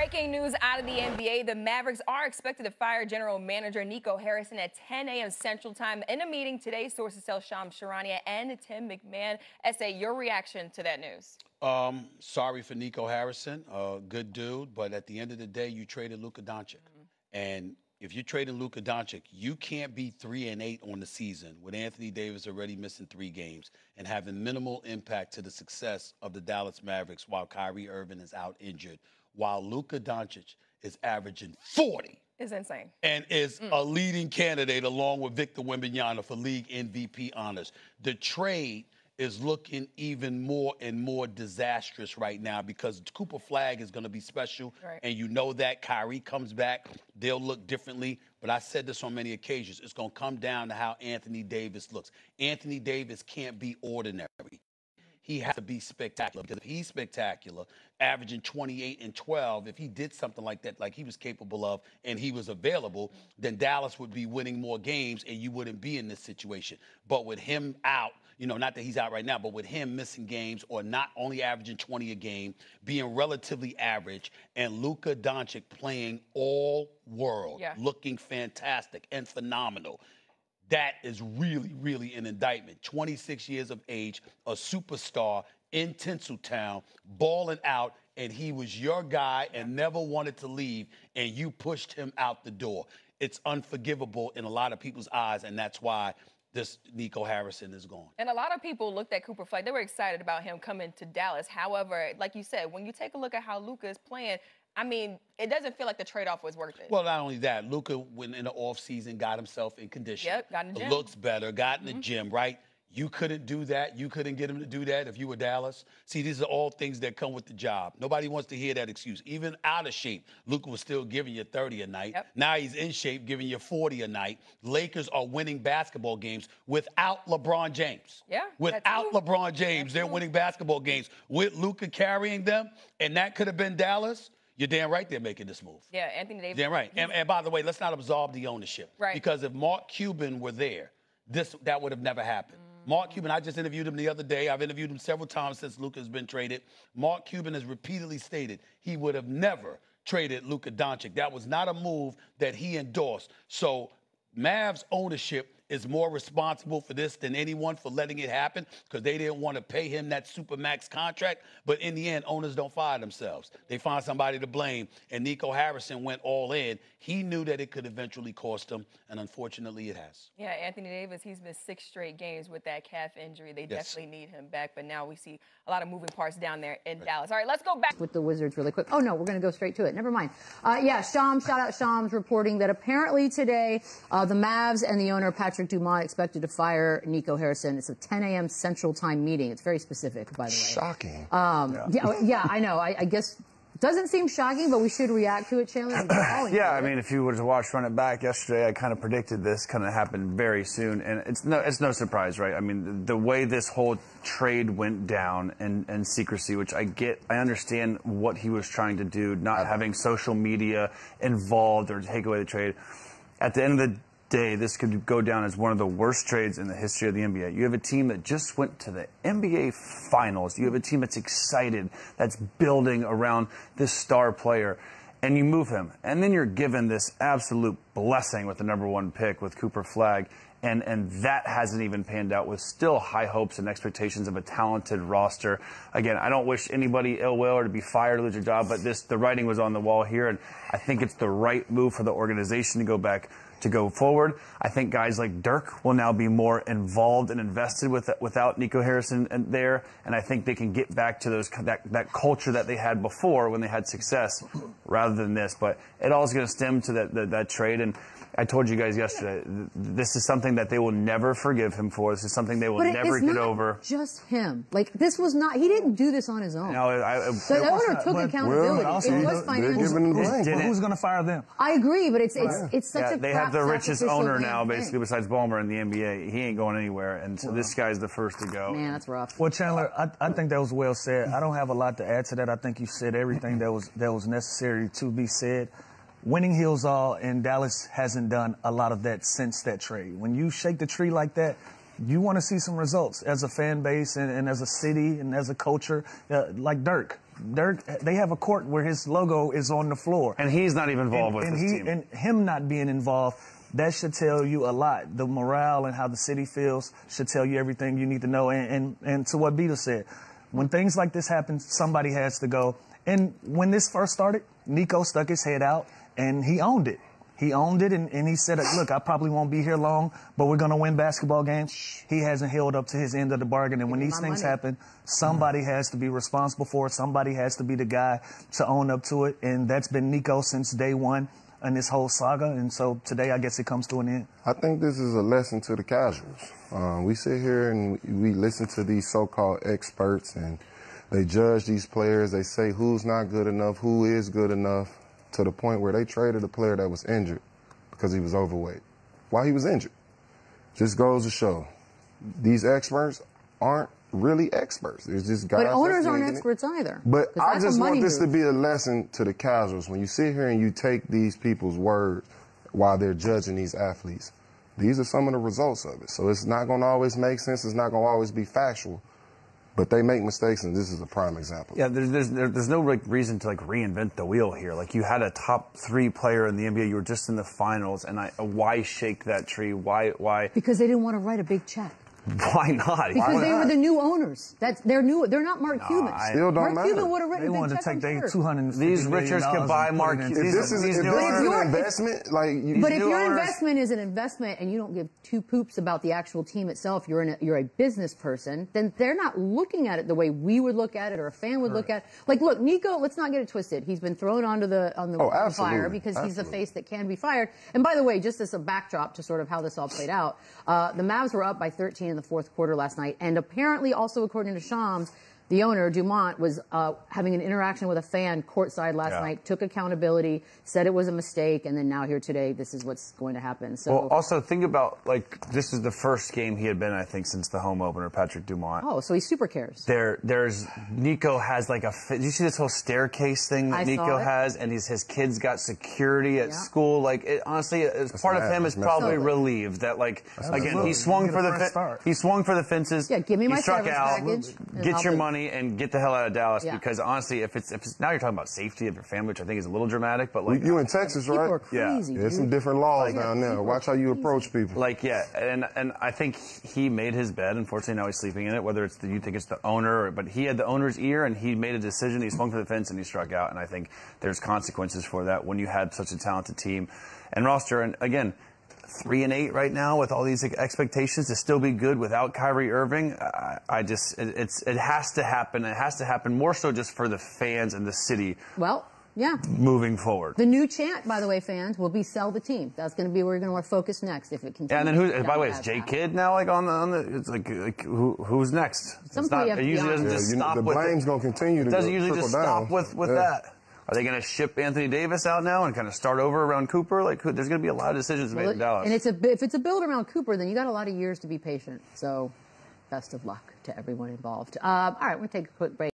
Breaking news out of the NBA, the Mavericks are expected to fire general manager Nico Harrison at 10 a.m. Central Time. In a meeting today, sources tell Shams Charania and Tim McMahon. S.A., your reaction to that news? Sorry for Nico Harrison. Good dude, but at the end of the day, you traded Luka Doncic. And if you're trading Luka Doncic, you can't be 3-8 on the season with Anthony Davis already missing 3 games and having minimal impact to the success of the Dallas Mavericks while Kyrie Irving is out injured, while Luka Doncic is averaging 40. It's insane. And is a leading candidate along with Victor Wembanyama for league MVP honors. The trade is looking even more and more disastrous right now because Cooper Flag is going to be special. Right. And you know that. Kyrie comes back. They'll look differently. But I said this on many occasions. It's going to come down to how Anthony Davis looks. Anthony Davis can't be ordinary. He has to be spectacular, because if he's spectacular, averaging 28 and 12, if he did something like that, like he was capable of, and he was available, then Dallas would be winning more games and you wouldn't be in this situation. But with him out, you know, not that he's out right now, but with him missing games or not only averaging 20 a game, being relatively average, and Luka Doncic playing all world, looking fantastic and phenomenal. That is really, really an indictment. 26 years of age, a superstar in Tinseltown, balling out, and he was your guy and never wanted to leave, and you pushed him out the door. It's unforgivable in a lot of people's eyes, and that's why this Nico Harrison is gone. And a lot of people looked at Cooper Flag. They were excited about him coming to Dallas. However, like you said, when you take a look at how Luka is playing, I mean, it doesn't feel like the trade-off was worth it. Well, not only that, Luka went in the offseason, got himself in condition. Yep, got in the gym. Looks better, got in the gym, right? You couldn't do that. You couldn't get him to do that if you were Dallas. See, these are all things that come with the job. Nobody wants to hear that excuse. Even out of shape, Luka was still giving you 30 a night. Yep. Now he's in shape, giving you 40 a night. Lakers are winning basketball games without LeBron James. Yeah, without LeBron James, they're winning basketball games. With Luka carrying them, and that could have been Dallas. You're damn right they're making this move. Yeah, Anthony Davis. Damn right. And by the way, let's not absolve the ownership. Right. Because if Mark Cuban were there, that would have never happened. Mark Cuban, I just interviewed him the other day. I've interviewed him several times since Luka has been traded. Mark Cuban has repeatedly stated he would have never traded Luka Doncic. That was not a move that he endorsed. So Mavs ownership is more responsible for this than anyone for letting it happen because they didn't want to pay him that Supermax contract. But in the end, owners don't fire themselves. They find somebody to blame. And Nico Harrison went all in. He knew that it could eventually cost him, and unfortunately it has. Yeah, Anthony Davis, he's missed 6 straight games with that calf injury. They definitely need him back, but now we see a lot of moving parts down there in Dallas. All right, let's go back with the Wizards really quick. Oh, no, we're going to go straight to it. Never mind. Yeah, Shams, shout out Shams, reporting that apparently today the Mavs and the owner, Patrick Dumont, expected to fire Nico Harrison. It's a 10 a.m. Central Time meeting. It's very specific, by the way. Shocking. Yeah, I know. I guess doesn't seem shocking, but we should react to it, Chandler. Yeah, I mean, if you were to watch Run It Back yesterday, I kind of predicted this kind of happened very soon, and it's no surprise, right? I mean, the way this whole trade went down and secrecy, which I understand what he was trying to do, not having social media involved or take away the trade. At the end of the day, this could go down as one of the worst trades in the history of the NBA. You have a team that just went to the NBA Finals. You have a team that's excited, that's building around this star player, and you move him. And then you're given this absolute blessing with the #1 pick with Cooper Flag, and that hasn't even panned out with still high hopes and expectations of a talented roster. Again, I don't wish anybody ill will or to be fired or lose your job, but the writing was on the wall here, and I think it's the right move for the organization to go forward. I think guys like Dirk will now be more involved and invested without Nico Harrison there, and I think they can get back to that culture that they had before when they had success rather than this. But it all is going to stem to that trade, and I told you guys yesterday, this is something that they will never forgive him for. This is something they will never get over. Just him. Like, this was not, he didn't do this on his own. No, the owner took accountability. It was financial. Who's going to fire them? I agree, but it's such a they have the richest owner now, thing. basically, besides Ballmer in the NBA. He ain't going anywhere, and so this guy's the first to go. Man, that's rough. Well, Chandler, I think that was well said. I don't have a lot to add to that. I think you said everything that was necessary to be said. Winning heals all, and Dallas hasn't done a lot of that since that trade. When you shake the tree like that, you want to see some results as a fan base and as a city and as a culture, like Dirk. they have a court where his logo is on the floor. And he's not even involved with his team. And him not being involved, that should tell you a lot. The morale and how the city feels should tell you everything you need to know. And to what Beto said, when things like this happen, somebody has to go. And when this first started, Nico stuck his head out and he owned it. He owned it, and he said, look, I probably won't be here long, but we're going to win basketball games. He hasn't held up to his end of the bargain, and when these things happen, somebody has to be responsible for it. Somebody has to be the guy to own up to it, and that's been Nico since day one in this whole saga, and so today I guess it comes to an end. I think this is a lesson to the casuals. We sit here and we listen to these so-called experts, and they judge these players. They say who's not good enough, who is good enough, to the point where they traded a player that was injured because he was overweight. Why he was injured? Just goes to show these experts aren't really experts. It's just guys. But owners aren't experts either. But I just want this to be a lesson to the casuals. When you sit here and you take these people's word while they're judging these athletes, these are some of the results of it. So it's not going to always make sense. It's not going to always be factual. But they make mistakes, and this is a prime example. Yeah, there's no reason to reinvent the wheel here. Like, you had a top 3 player in the NBA. You were just in the finals, and why shake that tree? Why? Because they didn't want to write a big check. Why not? Because they were the new owners. They're new. They're not Mark Cuban. Still don't Mark Cuban would have written They a big wanted check. to take their $250 These richards can buy Mark Cuban. If this is an investment, but if your investment is an investment and you don't give 2 poops about the actual team itself, you're a business person, then they're not looking at it the way we would look at it or a fan would look at it. Like, look, Nico, let's not get it twisted. He's been thrown on the fire because he's the face that can be fired. And by the way, just as a backdrop to sort of how this all played out, the Mavs were up by 13 in the fourth quarter last night, and apparently also according to Shams, the owner, Dumont, was having an interaction with a fan courtside last night, took accountability, said it was a mistake, and then now here today, this is what's going to happen. So, well, also think about, this is the first game he had been, I think, since the home opener, Patrick Dumont. Oh, so he super cares. There's Nico has do you see this whole staircase thing that Nico has, and his kids got security at school? Honestly, part of him is probably relieved that, again, he swung for the fences. Yeah, give me my struck service out, package. get your money and get the hell out of Dallas, because honestly, if it's now you're talking about safety of your family, which I think is a little dramatic, but you in Texas, right? People are crazy, there's some different laws down there. Watch how you approach people. And I think he made his bed. Unfortunately, now he's sleeping in it. Whether it's you think it's the owner, but he had the owner's ear and he made a decision. He swung for the fence and he struck out. And I think there's consequences for that when you had such a talented team and roster. And again, 3-8 right now with all these expectations to still be good without Kyrie Irving. It has to happen. It has to happen more so just for the fans and the city. Well, yeah. Moving forward. The new chant, by the way, fans, will be sell the team. That's going to be where we're going to want to focus next if it continues. Yeah, and then by the way, is Jay Kidd now on the? It's who's next? It usually doesn't just stop the with. The blame's going to continue to. It doesn't usually just stop with that. Are they going to ship Anthony Davis out now and kind of start over around Cooper? There's going to be a lot of decisions made in Dallas. And if it's a build around Cooper, then you got a lot of years to be patient. So, best of luck to everyone involved. All right, we're going to take a quick break.